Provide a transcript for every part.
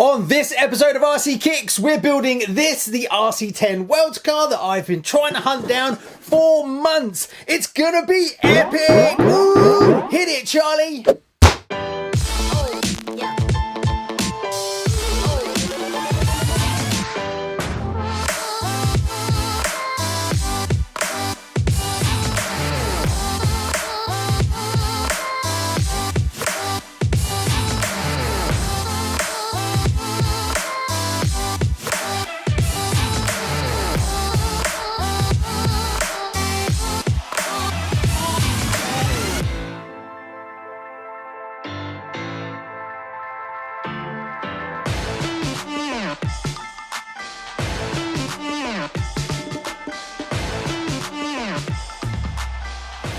On this episode of RC Kicks, we're building the RC10 World Car that I've been trying to hunt down for months. It's gonna be epic! Woo! Hit it, Charlie!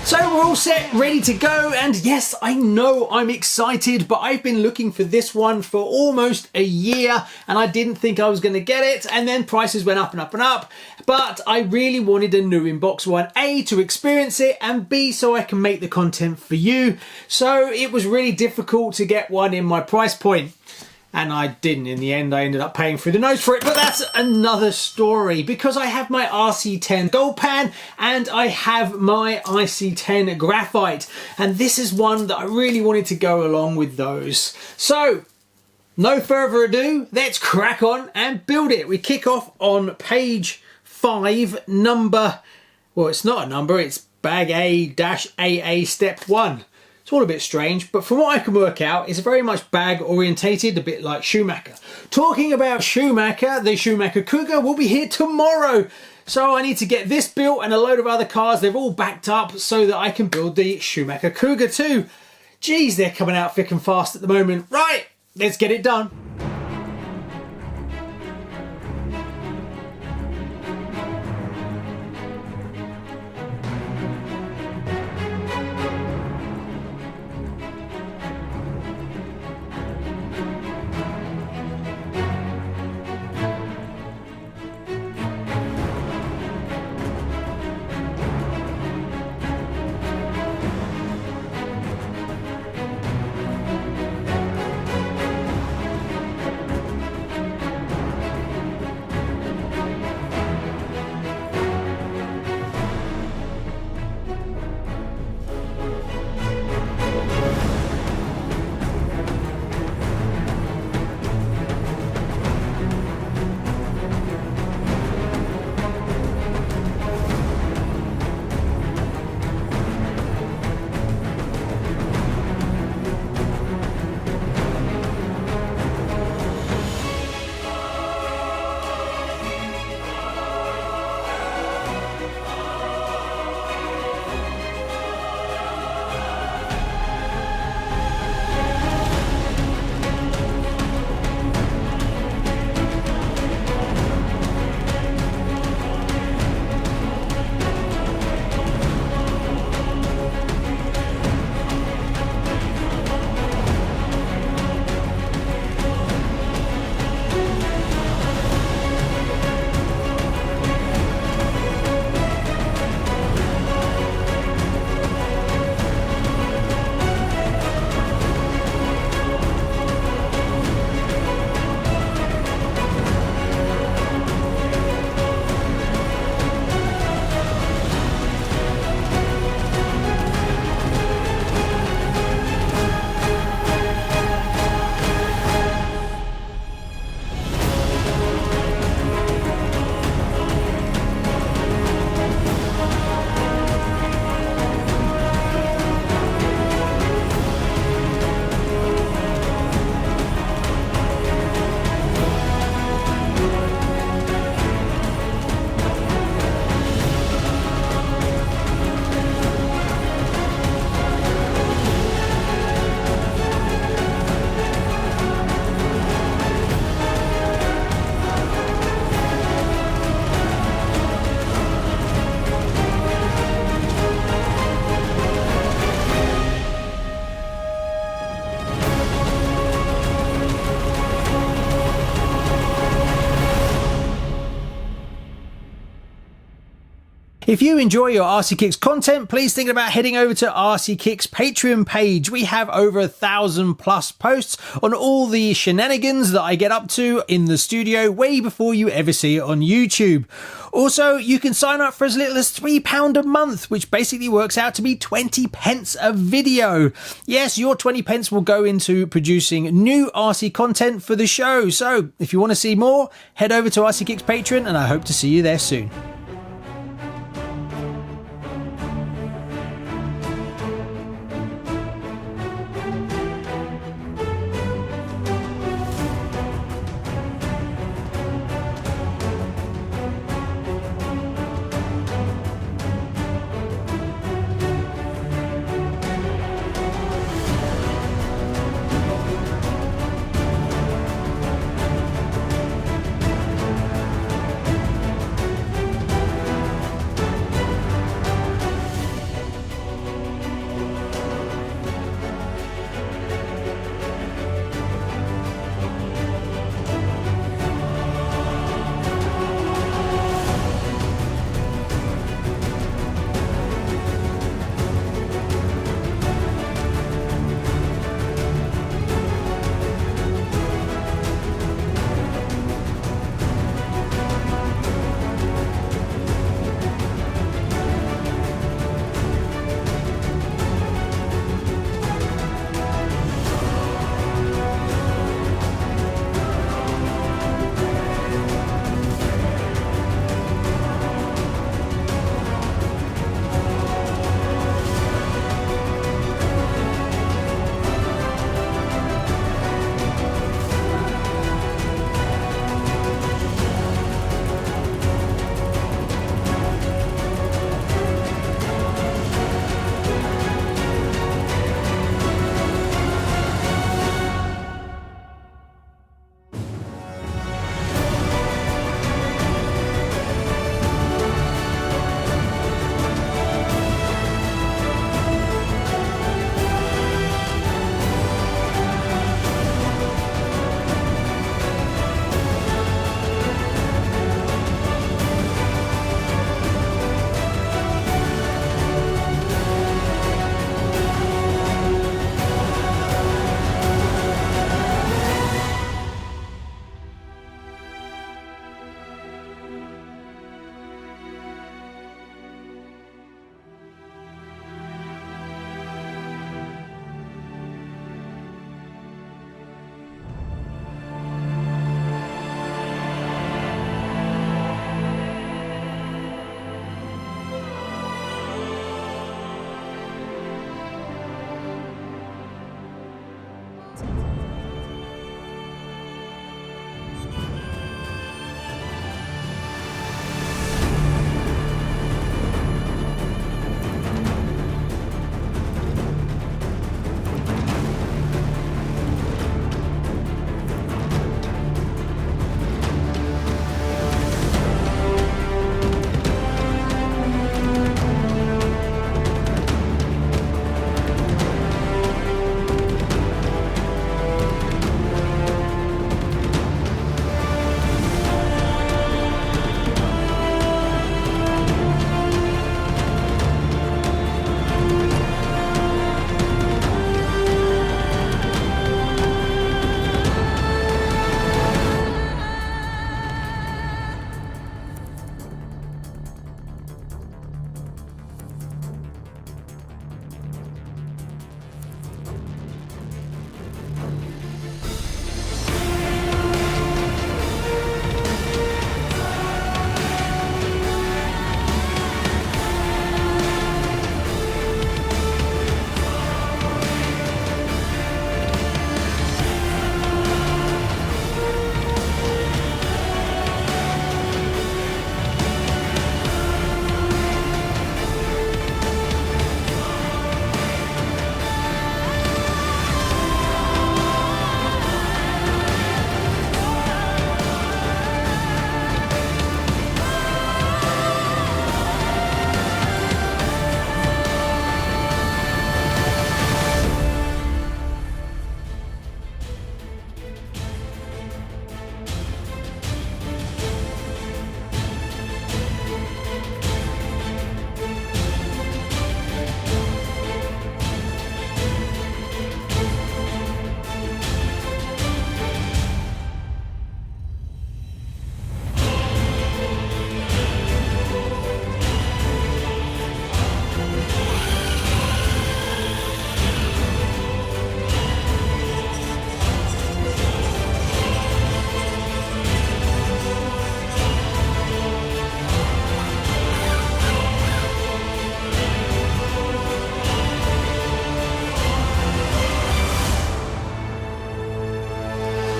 So we're all set, ready to go, and yes, I know I'm excited, but I've been looking for this one for almost a year, and I didn't think I was going to get it, and then prices went up and up and up, but I really wanted a new inbox one, A, to experience it, and B, so I can make the content for you. So it was really difficult to get one in my price point. And I didn't in the end. I ended up paying through the nose for it, but that's another story because I have my RC10 Gold Pan and I have my RC10 Graphite, and this is one that I really wanted to go along with those. So no further ado, let's crack on and build it. We kick off on page 5, number, well, it's not a number, it's bag A-AA step 1. It's all a bit strange, but from what I can work out, it's very much bag orientated, a bit like Schumacher. Talking about Schumacher, the Schumacher Cougar will be here tomorrow. So I need to get this built and a load of other cars. They're all backed up so that I can build the Schumacher Cougar too. Geez, they're coming out thick and fast at the moment. Right, let's get it done. If you enjoy your RC Kicks content, please think about heading over to RC Kicks Patreon page. We have over 1,000 plus posts on all the shenanigans that I get up to in the studio way before you ever see it on YouTube. Also, you can sign up for as little as £3 a month, which basically works out to be 20 pence a video. Yes, your 20 pence will go into producing new RC content for the show. So if you want to see more, head over to RC Kicks Patreon, and I hope to see you there soon.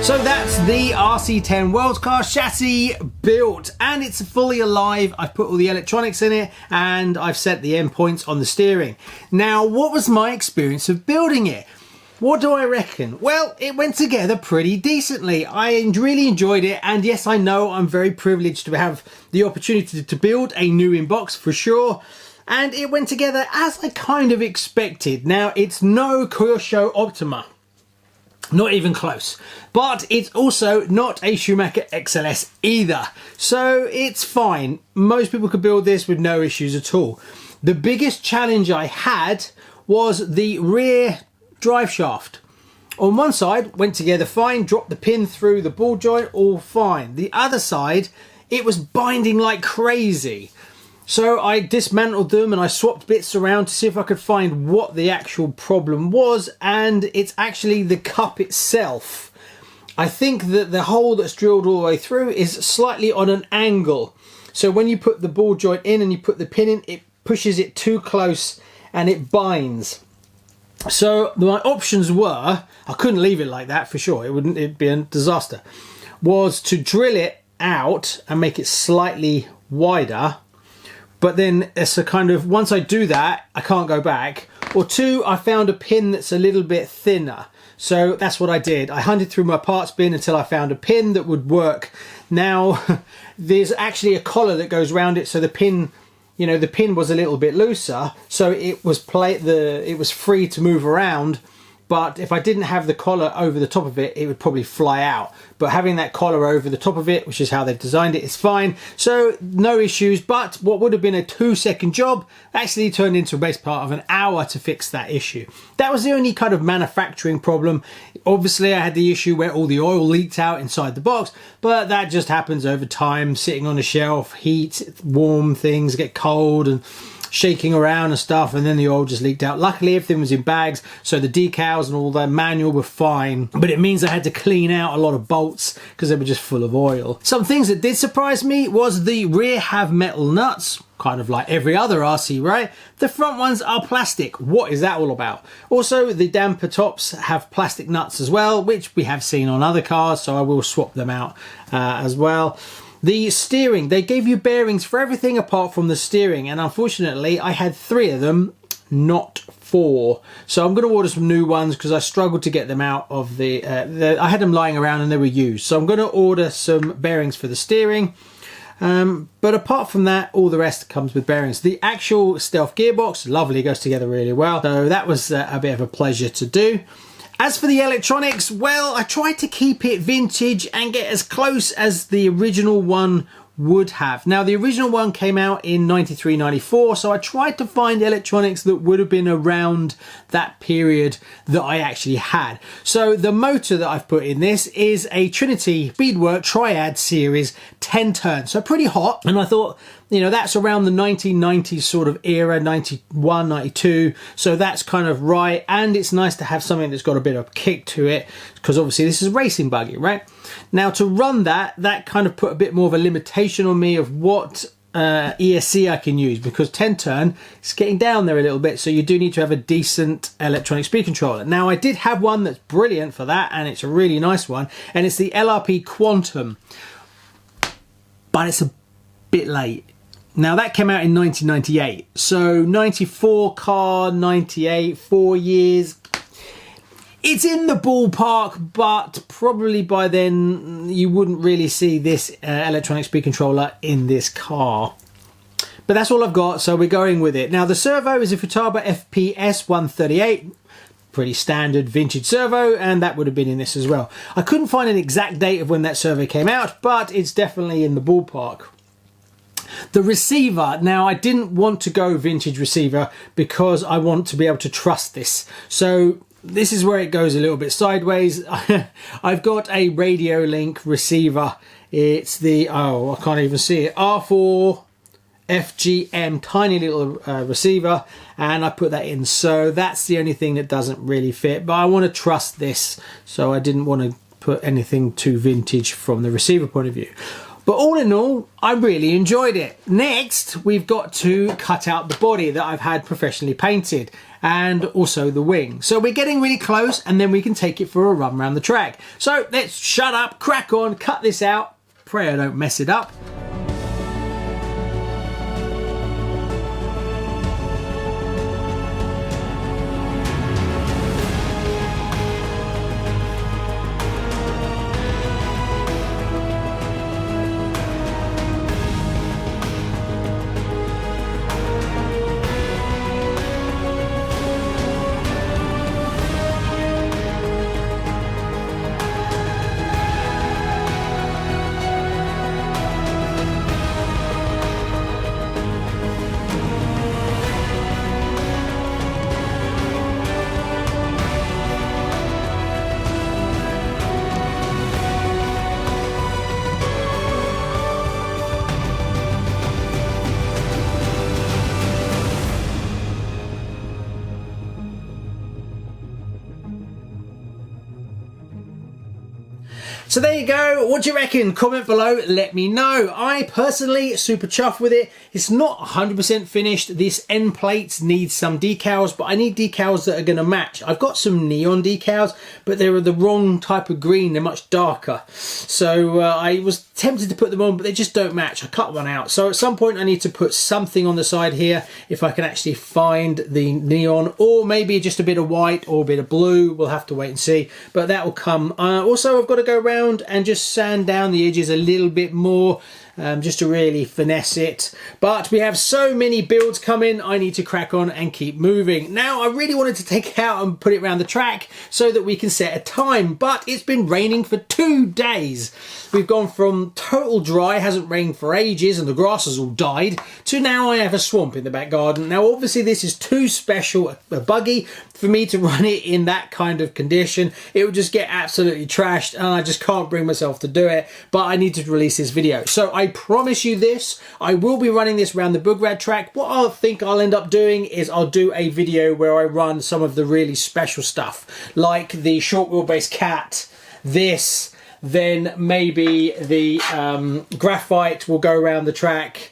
So that's the RC10 World Class chassis built, and it's fully alive. I've put all the electronics in it and I've set the endpoints on the steering. Now, what was my experience of building it? What do I reckon? Well, it went together pretty decently. I really enjoyed it, and yes, I know I'm very privileged to have the opportunity to build a new inbox for sure. And it went together as I kind of expected. Now, it's no Kyosho Optima. Not even close. But it's also not a Schumacher XLS either. So it's fine. Most people could build this with no issues at all. The biggest challenge I had was the rear drive shaft. On one side, went together fine, dropped the pin through the ball joint, all fine. The other side, it was binding like crazy. So I dismantled them and I swapped bits around to see if I could find what the actual problem was, and it's actually the cup itself. I think that the hole that's drilled all the way through is slightly on an angle. So when you put the ball joint in and you put the pin in, it pushes it too close and it binds. So my options were, I couldn't leave it like that for sure, it'd be a disaster, was to drill it out and make it slightly wider. But then it's a kind of, once I do that, I can't go back. Or two, I found a pin that's a little bit thinner. So that's what I did. I hunted through my parts bin until I found a pin that would work. Now, there's actually a collar that goes around it. So the pin, you know, the pin was a little bit looser. So it was it was free to move around. But if I didn't have the collar over the top of it, it would probably fly out. But having that collar over the top of it, which is how they've designed it, is fine. So no issues, but what would have been a 2-second job actually turned into a base part of an hour to fix that issue. That was the only kind of manufacturing problem. Obviously, I had the issue where all the oil leaked out inside the box, but that just happens over time, sitting on a shelf, heat, warm things, get cold, and shaking around and stuff, and then the oil just leaked out. Luckily, everything was in bags, so the decals and all the manual were fine, but it means I had to clean out a lot of bolts because they were just full of oil. Some things that did surprise me was the rear have metal nuts, kind of like every other RC, right? The front ones are plastic. What is that all about? Also, the damper tops have plastic nuts as well, which we have seen on other cars, so I will swap them out as well. The steering, they gave you bearings for everything apart from the steering, and unfortunately I had 3 of them, not 4. So I'm going to order some new ones because I struggled to get them out of I had them lying around and they were used. So I'm going to order some bearings for the steering. But apart from that, all the rest comes with bearings. The actual Stealth gearbox, lovely, goes together really well. So that was a bit of a pleasure to do. As for the electronics, well, I tried to keep it vintage and get as close as the original one would have. Now, the original one came out in 93, 94, so I tried to find electronics that would have been around that period that I actually had. So the motor that I've put in this is a Trinity Bodywork Triad Series 10 turn, so pretty hot. And I thought, you know, that's around the 1990s sort of era, 91, 92. So that's kind of right. And it's nice to have something that's got a bit of kick to it, because obviously this is a racing buggy, right? Now to run that kind of put a bit more of a limitation on me of what ESC I can use, because 10 turn is getting down there a little bit. So you do need to have a decent electronic speed controller. Now I did have one that's brilliant for that, and it's a really nice one. And it's the LRP Quantum, but it's a bit late. Now that came out in 1998, so 94 car, 98, 4 years. It's in the ballpark, but probably by then you wouldn't really see this electronic speed controller in this car. But that's all I've got, so we're going with it. Now the servo is a Futaba FPS 138. Pretty standard vintage servo, and that would have been in this as well. I couldn't find an exact date of when that servo came out, but it's definitely in the ballpark. The receiver, now I didn't want to go vintage receiver because I want to be able to trust this. So this is where it goes a little bit sideways. I've got a Radio Link receiver. It's the, oh, I can't even see it, R4 FGM, tiny little receiver, and I put that in. So that's the only thing that doesn't really fit, but I want to trust this, so I didn't want to put anything too vintage from the receiver point of view. But all in all, I really enjoyed it. Next, we've got to cut out the body that I've had professionally painted, and also the wing. So we're getting really close, and then we can take it for a run around the track. So let's shut up, crack on, cut this out. Pray I don't mess it up. So there you go. What do you reckon? Comment below, let me know. I personally super chuffed with it. It's not 100% finished. This end plate needs some decals, but I need decals that are going to match. I've got some neon decals, but they were the wrong type of green. They're much darker. So I was tempted to put them on, but they just don't match. I cut one out. So at some point I need to put something on the side here if I can actually find the neon, or maybe just a bit of white or a bit of blue. We'll have to wait and see, but that will come. Also, I've got to go around and just sand down the edges a little bit more, just to really finesse it. But we have so many builds coming, I need to crack on and keep moving. Now, I really wanted to take it out and put it around the track so that we can set a time, but it's been raining for 2 days. We've gone from total dry, hasn't rained for ages, and the grass has all died, to now I have a swamp in the back garden. Now, obviously, this is too special a buggy for me to run it in that kind of condition. It would just get absolutely trashed, and I just can't bring myself to do it, but I need to release this video. So I promise you this, I will be running this around the Boograd track. What I think I'll end up doing is I'll do a video where I run some of the really special stuff, like the short wheelbase cat, this, then maybe the graphite will go around the track,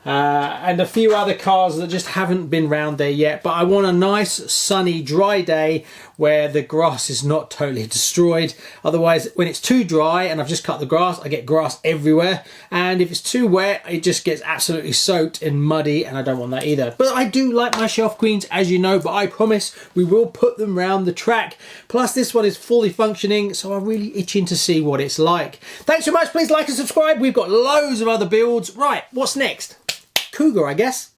and a few other cars that just haven't been round there yet. But I want a nice sunny dry day where the grass is not totally destroyed. Otherwise, when it's too dry and I've just cut the grass, I get grass everywhere, and if it's too wet it just gets absolutely soaked and muddy, and I don't want that either. But I do like my shelf queens, as you know, but I promise we will put them round the track. Plus this one is fully functioning, so I'm really itching to see what it's like. Thanks so much. Please like and subscribe. We've got loads of other builds. Right, what's next? Cougar, I guess.